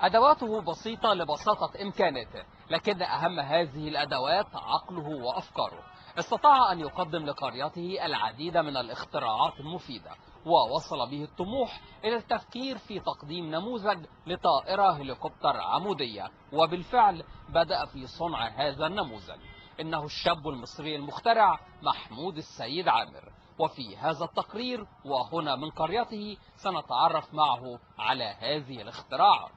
أدواته بسيطة لبساطة إمكاناته، لكن أهم هذه الأدوات عقله وأفكاره. استطاع أن يقدم لقريته العديد من الاختراعات المفيدة، ووصل به الطموح إلى التفكير في تقديم نموذج لطائرة هليكوبتر عمودية، وبالفعل بدأ في صنع هذا النموذج. إنه الشاب المصري المخترع محمود السيد عامر. وفي هذا التقرير وهنا من قريته سنتعرف معه على هذه الاختراعات.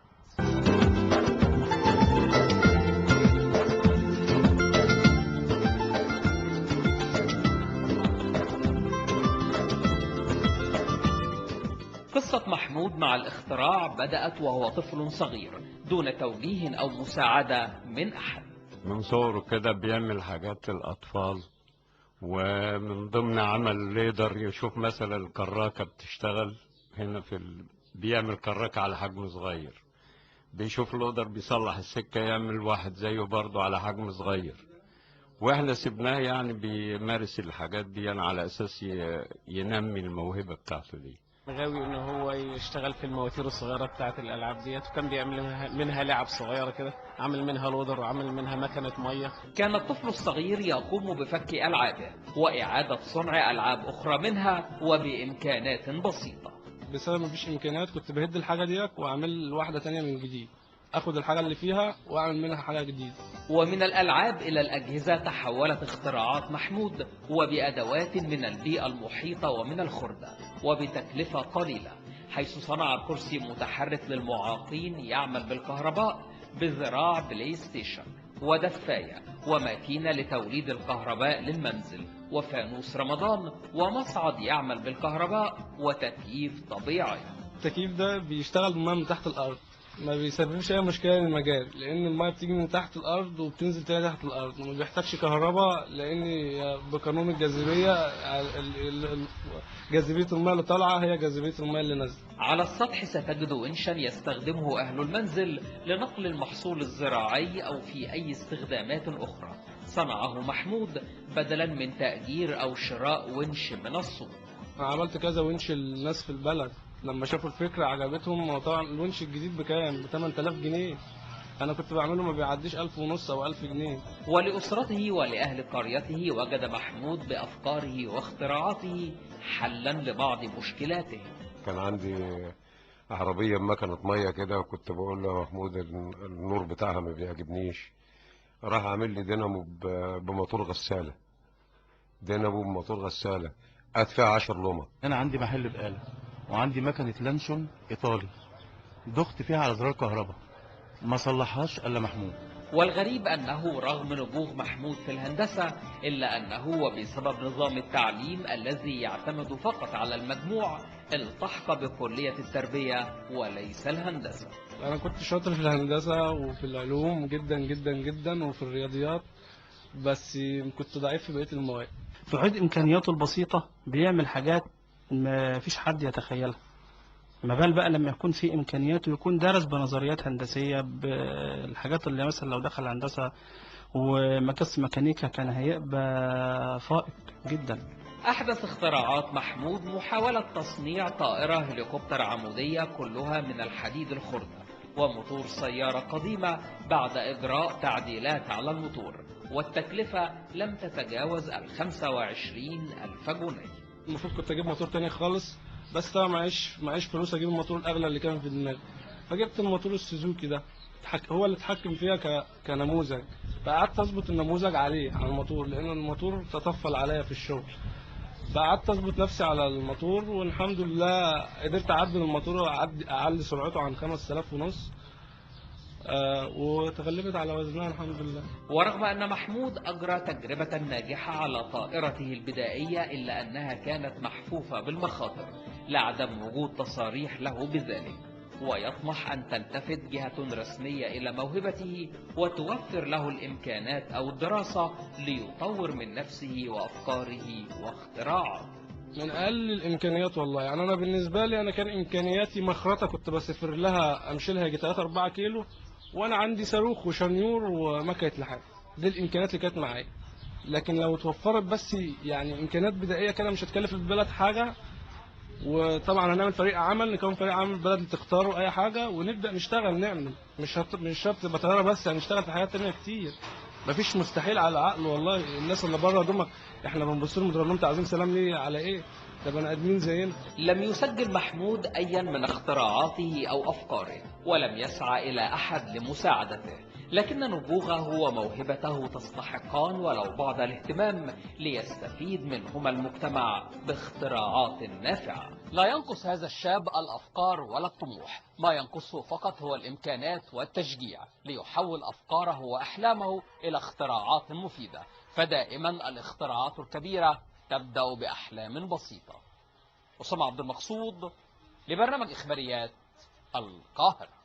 قصة محمود مع الاختراع بدأت وهو طفل صغير دون توجيه أو مساعدة من أحد. من صغره كده بيعمل حاجات للأطفال، ومن ضمن عمل ليدر يشوف مثلا الكراكة بتشتغل هنا بيعمل كراكة على حجم صغير، بيشوف لودر بيصلح السكة يعمل واحد زيه برضه على حجم صغير، واحنا سيبناه يعني بيمارس الحاجات دي يعني على أساس ينمي الموهبة بتاعته دي. غاوي ان هو يشتغل في المواتير الصغيره بتاعه الالعاب ديت، وكان بيعمل منها لعب صغيره كده، عمل منها لودر وعمل منها مكنه ميه. كان الطفل الصغير يقوم بفك ألعابه وإعادة صنع ألعاب أخرى منها وبإمكانات بسيطة. بسبب مفيش امكانيات كنت بهد الحاجه ديت واعمل واحده تانية من جديد، اخد الحاجه اللي فيها واعمل منها حاجه جديده. ومن الألعاب إلى الأجهزة تحولت اختراعات محمود، وبأدوات من البيئة المحيطة ومن الخردة، وبتكلفة قليلة، حيث صنع كرسي متحرك للمعاقين يعمل بالكهرباء، بذراع بلاي ستيشن، ودفاية، وماكينة لتوليد الكهرباء للمنزل، وفانوس رمضان، ومصعد يعمل بالكهرباء، وتكييف طبيعي. التكييف ده بيشتغل بالميه من تحت الارض، ما بيسببش اي مشكله للمجال، لان الميه بتيجي من تحت الارض وبتنزل تاني تحت الارض، وما بيحتاجش كهرباء، لان بقانون الجاذبيه جاذبيه الميه اللي طالعه هي جاذبيه الميه اللي نازله. على السطح ستجد ونشا يستخدمه أهل المنزل لنقل المحصول الزراعي أو في أي استخدامات أخرى. صنعه محمود بدلا من تأجير أو شراء ونش من السوق. انا عملت كذا ونش للناس في البلد، لما شافوا الفكره عجبتهم. وطبعا الونش الجديد بكام؟ ب 8000 جنيه. انا كنت بعمله ما بيعديش 1500 او 1000 جنيه. ولأسرته ولأهل قريته وجد محمود بأفكاره واختراعاته حلا لبعض مشكلاته. كان عندي عربية بمكنة مية كده، وكنت بقول له يا محمود النور بتاعها ما بيعجبنيش، راح عامل لي دينامو بموتور غسالة، دينامو بموتور غسالة قعد فيها 10 لمبة. انا عندي محل بقالة وعندي مكنة لانشون ايطالي، ضغط فيها على زرار كهرباء ما صلحهاش الا محمود. والغريب أنه رغم نبوغ محمود في الهندسة إلا أنه وبسبب نظام التعليم الذي يعتمد فقط على المجموع التحق بكلية التربية وليس الهندسة. انا كنت شاطر في الهندسه وفي العلوم جدا جدا جدا وفي الرياضيات، بس كنت ضعيف في بقيه المواد. في حدود إمكانياته البسيطة بيعمل حاجات ما فيش حد يتخيلها، ما بال بقى لما يكون في إمكانياته يكون درس بنظريات هندسية، بالحاجات اللي مثلا لو دخل هندسة ومكس ميكانيكا كان هيبقى فائق جدا. أحدث اختراعات محمود محاولة تصنيع طائرة هليكوبتر عمودية كلها من الحديد الخردة، وموتور سيارة قديمة بعد إجراء تعديلات على الموتور، والتكلفة لم تتجاوز 25,000 جنيه. المفروض كنت اجيب موتور تاني خالص، بس طبعا معيش فلوس اجيب الموتور الاغلى اللي كان في دماغي، فجبت الموتور السوزوكي ده هو اللي اتحكم فيها كنموذج. فقعدت اظبط النموذج على الموتور، لان الموتور تطفل عليا في الشغل، فقعدت اظبط نفسي على الموتور، والحمد لله قدرت اعدل الموتور واعلي سرعته عن 5000 ونص، وتغلبت على وزنها الحمد لله. ورغم أن محمود أجرى تجربة ناجحة على طائرته البدائية إلا أنها كانت محفوفة بالمخاطر لعدم وجود تصاريح له بذلك، ويطمح أن تلتفت جهة رسمية إلى موهبته وتوفر له الإمكانات أو الدراسة ليطور من نفسه وأفكاره واختراعاته. من اقل الامكانيات والله، يعني انا بالنسبه لي انا كان امكانياتي مخرطه كنت بسافر لها امشي لها يجي 3 4 كيلو، وانا عندي صاروخ وشنيور ومكنه لحام، دي الامكانيات اللي كانت معايا. لكن لو توفرت بس يعني امكانيات بدائيه كده مش هتكلف البلد حاجه، وطبعا هنعمل فريق عمل، نكون فريق عمل البلد اللي تختاره اي حاجه ونبدا نشتغل نعمل. مش شرط تبقى طياره بس، هنشتغل في حاجات تانية كتير. مفيش مستحيل على العقل والله. الناس اللي بره دول احنا بنبص لهم نضرب لهم تعظيم سلام ليه على ايه؟ ده بني ادمين زينا. لم يسجل محمود أيا من اختراعاته أو أفكاره، ولم يسعى إلى أحد لمساعدته، لكن نبوغه وموهبته تستحقان ولو بعض الاهتمام ليستفيد منهما المجتمع باختراعات نافعة. لا ينقص هذا الشاب الأفكار ولا الطموح، ما ينقصه فقط هو الإمكانات والتشجيع ليحول أفكاره وأحلامه إلى اختراعات مفيدة، فدائما الاختراعات الكبيرة تبدأ بأحلام بسيطة. أسامة عبد المقصود لبرنامج إخباريات القاهرة.